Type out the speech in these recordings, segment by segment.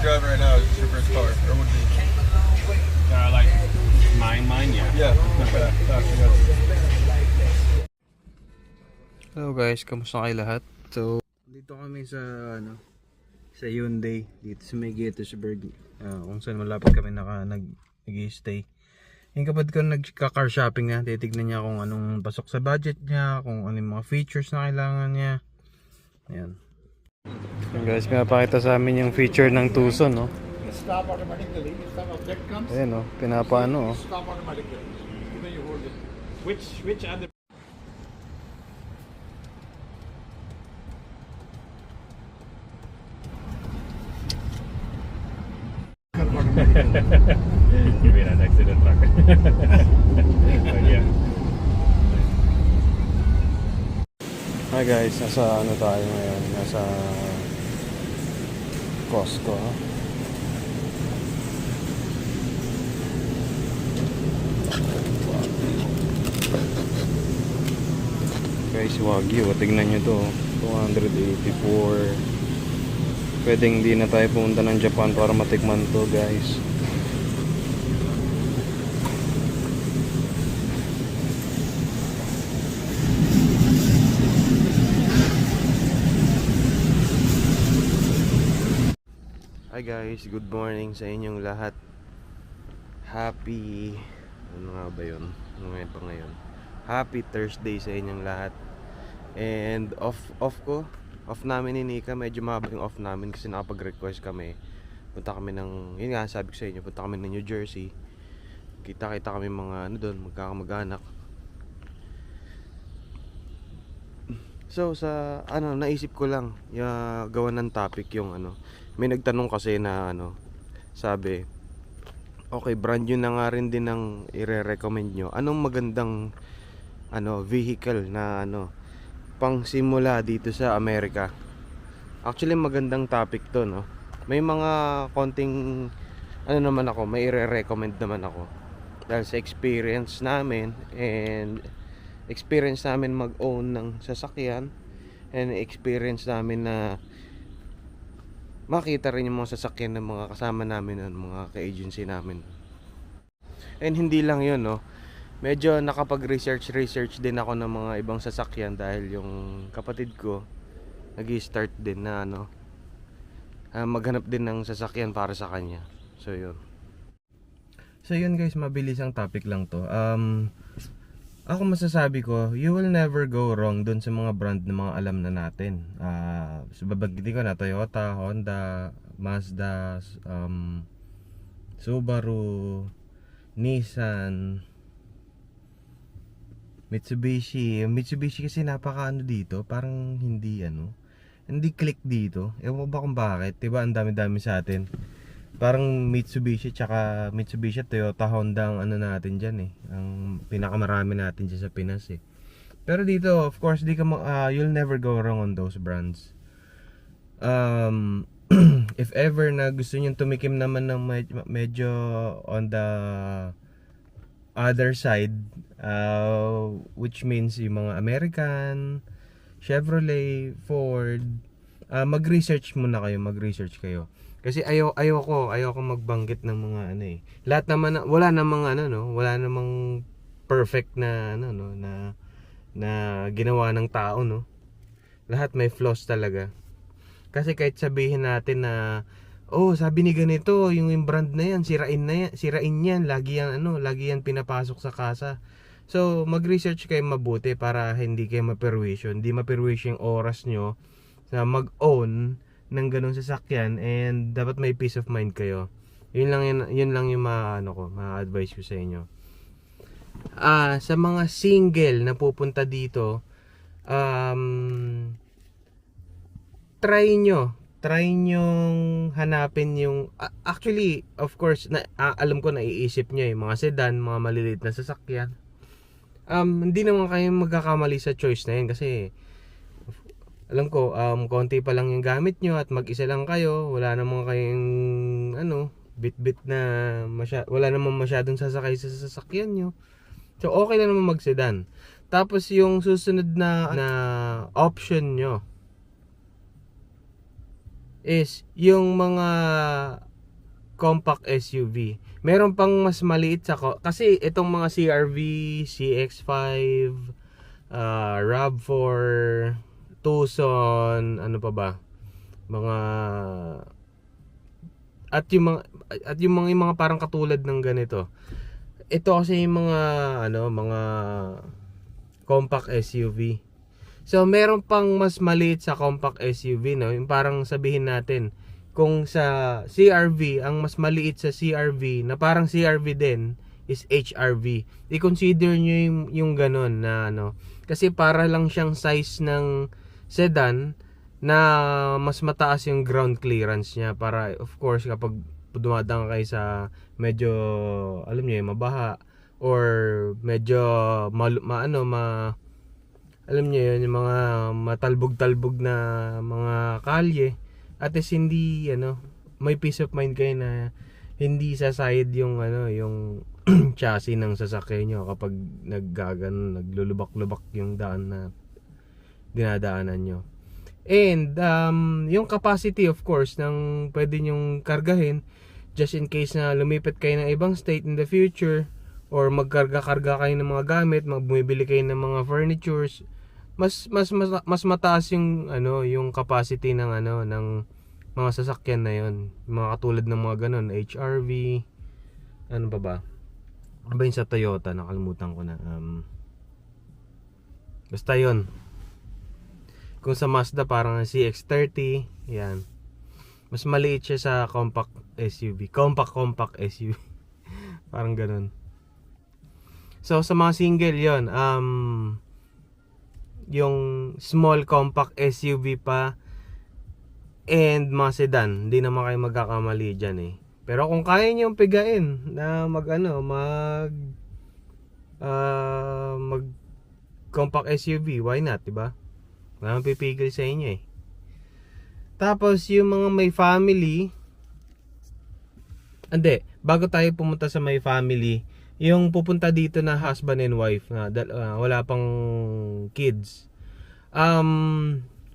driving right now is your first car, or would be? Like mine, yeah. Yeah. Okay. Gotcha. Hello guys, kamusta kayo lahat? So, dito kami sa sa Hyundai dito sa may Gettysburg, kung saan malapit kami nag-stay. Yung kapatid ko nagka-car shopping na, titignan niya kung anong pasok sa budget niya, kung ano yung mga features na kailangan niya. Ayan. So guys, pinapakita sa amin yung feature ng Tucson, no? Stop automatically. If some object comes, Ayan, no? Pinapaano, oh. stop automatically. Even you hold it. Which other? Give me an accident truck. Yeah. Hi guys, nasa ano tayo ngayon? Nasa Costco. Guys, Wagyu, tignan nyo to, 284. Pwedeng di na tayo pumunta ng Japan para matikman to, guys. Hi guys, good morning sa inyong lahat. Happy, ano nga ba yun? Ano nga ba ngayon? Happy Thursday sa inyong lahat. And off namin ni Nika. Medyo mahaba yung off namin kasi nakapag-request kami. Punta kami ng, yun nga sabi ko sa inyo, punta kami ng New Jersey. Kita-kita kami mga ano doon, magkakamag-anak. So sa ano, naisip ko lang gawa ng topic yung ano. May nagtanong kasi na ano, sabi, okay, brand new na nga rin din ng ire-recommend nyo. Anong magandang ano, vehicle na ano, pang simula dito sa Amerika? Actually magandang topic to, no. May mga konting ano naman ako, may ire-recommend naman ako. Dahil sa experience namin and experience namin mag-own ng sasakyan and experience namin na makita rin yung mga sasakyan ng mga kasama namin, mga ka-agency namin. And hindi lang yun, no. Medyo nakapag-research din ako ng mga ibang sasakyan dahil yung kapatid ko nag-i-start din na ano, maghanap din ng sasakyan para sa kanya. So yun guys, mabilis ang topic lang to. Ako masasabi ko, you will never go wrong dun sa mga brand na mga alam na natin. So babanggitin ko na Toyota, Honda, Mazda, Subaru, Nissan, Mitsubishi kasi napaka ano dito, parang hindi click dito. Ewan ko ba kung bakit, diba ang dami-dami sa atin. Parang Mitsubishi at Toyota, Honda ang ano natin dyan, ang pinakamarami natin dyan sa Pinas, Pero dito, of course, you'll never go wrong on those brands. If ever na gusto nyo tumikim naman ng medyo on the other side, which means yung mga American, Chevrolet, Ford, mag-research kayo. Kasi ayoko magbanggit ng mga lahat naman wala namang perfect na na ginawa ng tao, no. Lahat may flaws talaga. Kasi kahit sabihin natin na sabi ni ganito, yung brand na yan, sirain yan, lagi yan pinapasok sa kasa. So mag-research kayo mabuti para hindi kayo hindi maperwisyo yung oras nyo sa mag-own ng ganung sasakyan, and dapat may peace of mind kayo. Yun lang yung ma-advise ko sa inyo. Sa mga single na pupunta dito, try nyong hanapin yung actually, of course, alam ko naiisip nyo yung mga sedan, mga maliliit na sasakyan. Hindi naman kayo magkakamali sa choice na yun kasi alam ko, konti pa lang yung gamit nyo at mag-isa lang kayo, wala namang kayong bit-bit na wala namang masyadong sasakay sa sasakyan nyo. So okay lang naman mag-sedan. Tapos yung susunod na option nyo is yung mga compact SUV. Meron pang mas maliit sa kasi itong mga CR-V, CX-5, RAV4, Tucson, ano pa ba? Mga yung mga parang katulad ng ganito. Ito kasi yung mga compact SUV. So meron pang mas maliit sa compact SUV, no? Yung parang sabihin natin kung sa CR-V, ang mas maliit sa CR-V na parang CR-V din is HR-V. I-consider nyo yung ganun na kasi para lang siyang size ng sedan na mas mataas yung ground clearance niya para of course kapag dumadaan kayo sa medyo alam niyo mabaha or medyo alam niyo yun, yung mga matalbog-talbog na mga kalye at least hindi may peace of mind kayo na hindi sasayad yung yung chassis ng sasakyan nyo kapag naglulubak-lubak yung daan na dinadaanan nyo. And yung capacity of course ng pwede nyong kargahin just in case na lumipat kayo ng ibang state in the future or magkarga-karga kayo ng mga gamit, bumibili kayo ng mga furnitures, mas mataas yung yung capacity ng ng mga sasakyan na yon. Mga katulad ng mga ganun, HR-V, ano pa ba? Ano ba yung sa Toyota? Nakalimutan ko na. Basta yon. Kung sa Mazda parang CX-30, yan. Mas maliit siya sa compact SUV. Compact SUV. Parang ganun. So sa mga single yon, yung small compact SUV pa and mga sedan, hindi naman kayo magkakamali dyan eh. Pero kung kaya nyo pigain na mag compact SUV, why not, diba? Wala nang pipigil sa inyo eh. Tapos yung mga may family, bago tayo pumunta sa may family, yung pupunta dito na husband and wife na wala pang kids,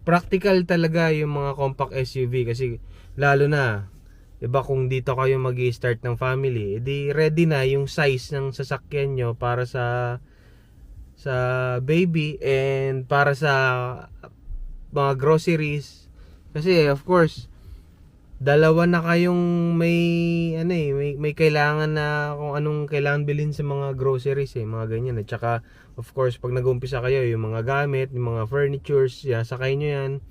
practical talaga yung mga compact SUV kasi lalo na diba kung dito kayo magi-start ng family, edi ready na yung size ng sasakyan nyo para sa baby and para sa mga groceries. Kasi of course dalawa na kayong may kailangan na kung anong kailangan bilhin sa mga groceries mga ganyan. At saka of course pag nag-umpisa kayo yung mga gamit, yung mga furnitures, sakay nyo yan.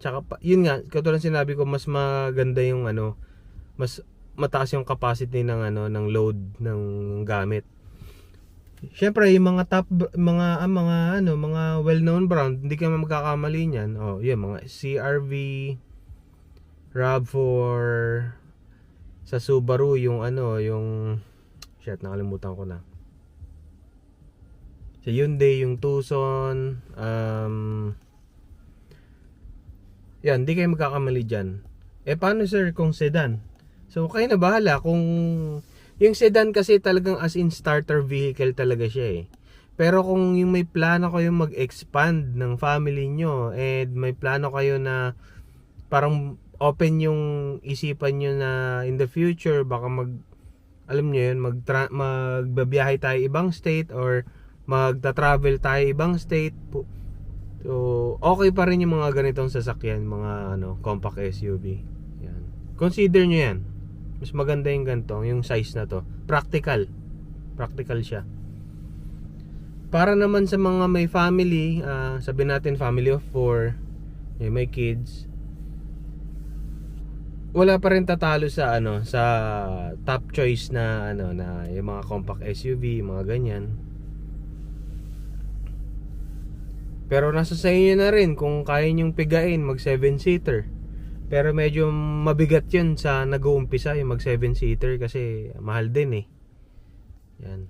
Tsaka yun nga, katulad sinabi ko, mas maganda yung mas mataas yung capacity ng ng load ng gamit. Syempre yung mga top mga well-known brand, hindi ka magkakamali niyan. Yun mga CR-V, RAV4, sa Subaru yung nakalimutan ko na. Sa Hyundai yung Tucson, yan, hindi kayo magkakamali diyan. Paano sir kung sedan? So kayo na bahala kung yung sedan kasi talagang as in starter vehicle talaga siya eh. Pero kung yung may plano kayo mag-expand ng family nyo and may plano kayo na parang open yung isipan nyo na in the future baka alam nyo yun, magbabiyahe tayo ibang state or magta-travel tayo ibang state. So okay pa rin yung mga ganitong sasakyan, mga compact SUV. Yan. Consider nyo yan. Mas maganda yung ganito, yung size na to. Practical siya. Para naman sa mga may family, sabihin natin family of 4, may kids, wala pa rin tatalo sa sa top choice na na yung mga compact SUV, mga ganyan. Pero nasa sa inyo na rin kung kaya nyong pigain mag 7-seater. Pero medyo mabigat yun sa nag-uumpisa yung mag 7-seater kasi mahal din eh. Yan.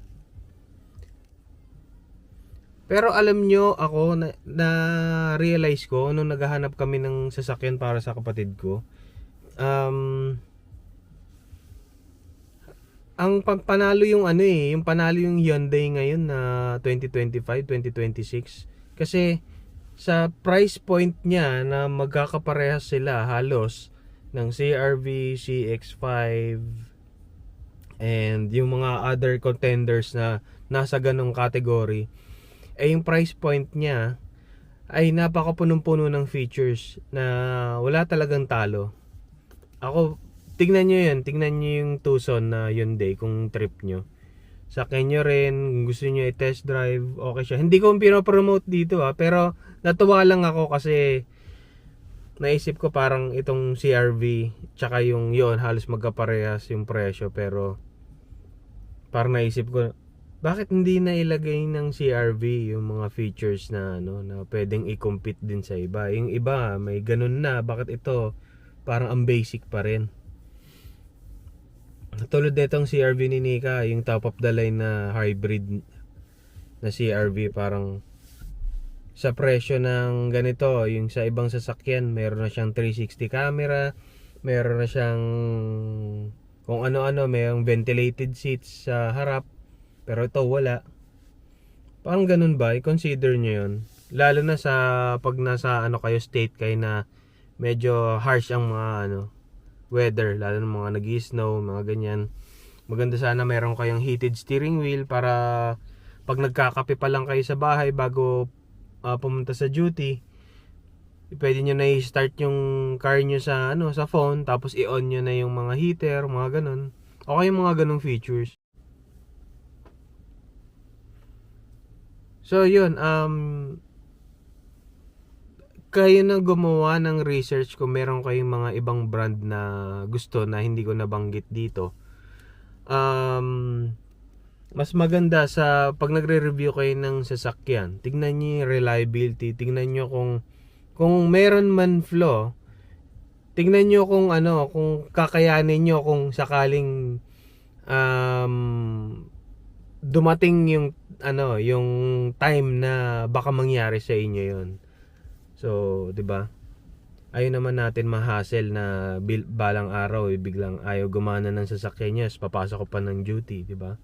Pero alam nyo, ako na realize ko nung naghahanap kami ng sasakyan para sa kapatid ko, ang panalo yung yung panalo yung Hyundai ngayon na 2025, 2026 kasi sa price point niya na magkakaparehas sila halos ng CR-V, CX-5 and yung mga other contenders na nasa ganong category, yung price point niya ay napakapunong-puno ng features na wala talagang talo. Ako, tingnan nyo yung Tucson na Hyundai kung trip nyo. Sakyan nyo rin, kung gusto nyo i-test drive, okay siya. Hindi ko pinopromote dito pero natuwa lang ako kasi naisip ko parang itong CR-V tsaka yung yon halos magkaparehas yung presyo, pero parang naisip ko bakit hindi na ilagay ng CR-V yung mga features na na pwedeng i-compete din sa iba. Yung iba may ganun na, bakit ito parang ang basic pa rin. Tulad nitong CR-V ni Nika, yung top of the line na hybrid na CR-V, parang sa presyo ng ganito, yung sa ibang sasakyan meron na siyang 360 camera, meron na siyang kung ano-ano, mayroong ventilated seats sa harap, pero ito wala. Parang ganun ba? I-consider nyo yun, lalo na sa pag nasa kayo state kayo na medyo harsh ang mga weather, lalo na mga nag-snow, mga ganyan. Maganda sana meron kayong heated steering wheel para pag nagkakape pa lang kayo sa bahay bago pumunta sa duty, pwede nyo na i-start yung car nyo sa sa phone, tapos i-on nyo na yung mga heater, mga ganun. Okay yung mga ganung features. So yun, kayo na gumawa ng research kung meron kayong mga ibang brand na gusto na hindi ko nabanggit dito. Mas maganda sa pag nagre-review kayo ng sasakyan, tignan niyo yung reliability, tignan niyo kung meron man flaw, tignan niyo kung kung kakayanin niyo kung sakaling dumating yung yung time na baka mangyari sa inyo yon. So, 'di ba? Ayaw naman natin ma-hassle na balang araw biglang ayaw gumana ng sasakyan niya, papasok ko pa ng duty, 'di ba?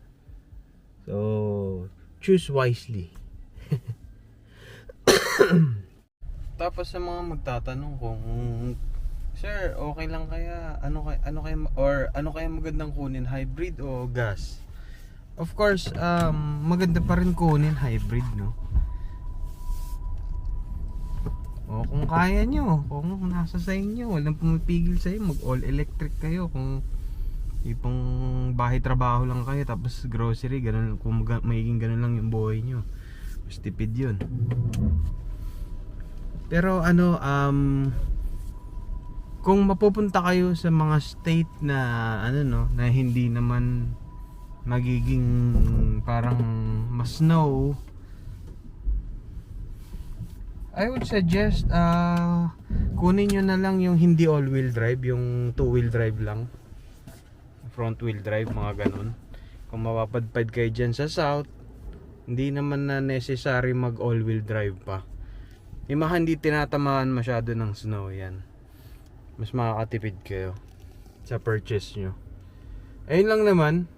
So, choose wisely. Tapos sa mga magtatanong kung sir, okay lang kaya ano kaya magandang kunin, hybrid o gas? Of course, maganda pa rin kunin hybrid, no? O kung kaya nyo, kung nasa sa inyo, walang pumipigil sa inyo, mag all electric kayo. Kung ipong bahay trabaho lang kayo tapos grocery, ganun, kung magiging ganun lang yung buhay nyo, mas tipid yun. Pero kung mapupunta kayo sa mga state na na hindi naman magiging parang mas snow, I would suggest kunin nyo na lang yung hindi all wheel drive, yung two wheel drive lang, front wheel drive, mga ganun. Kung mapapadpad kayo dyan sa south, hindi naman na necessary mag all wheel drive pa. Yung mga hindi tinatamaan masyado ng snow, yan, mas makakatipid kayo sa purchase nyo. Ayun lang naman.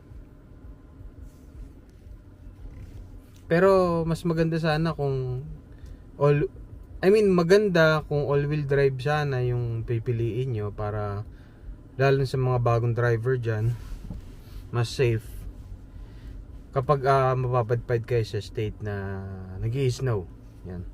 Pero mas maganda sana kung maganda kung all wheel drive sana yung pipiliin nyo, para lalo sa mga bagong driver dyan, mas safe kapag mapapadpad kayo sa state na nag-i-snow. Yan.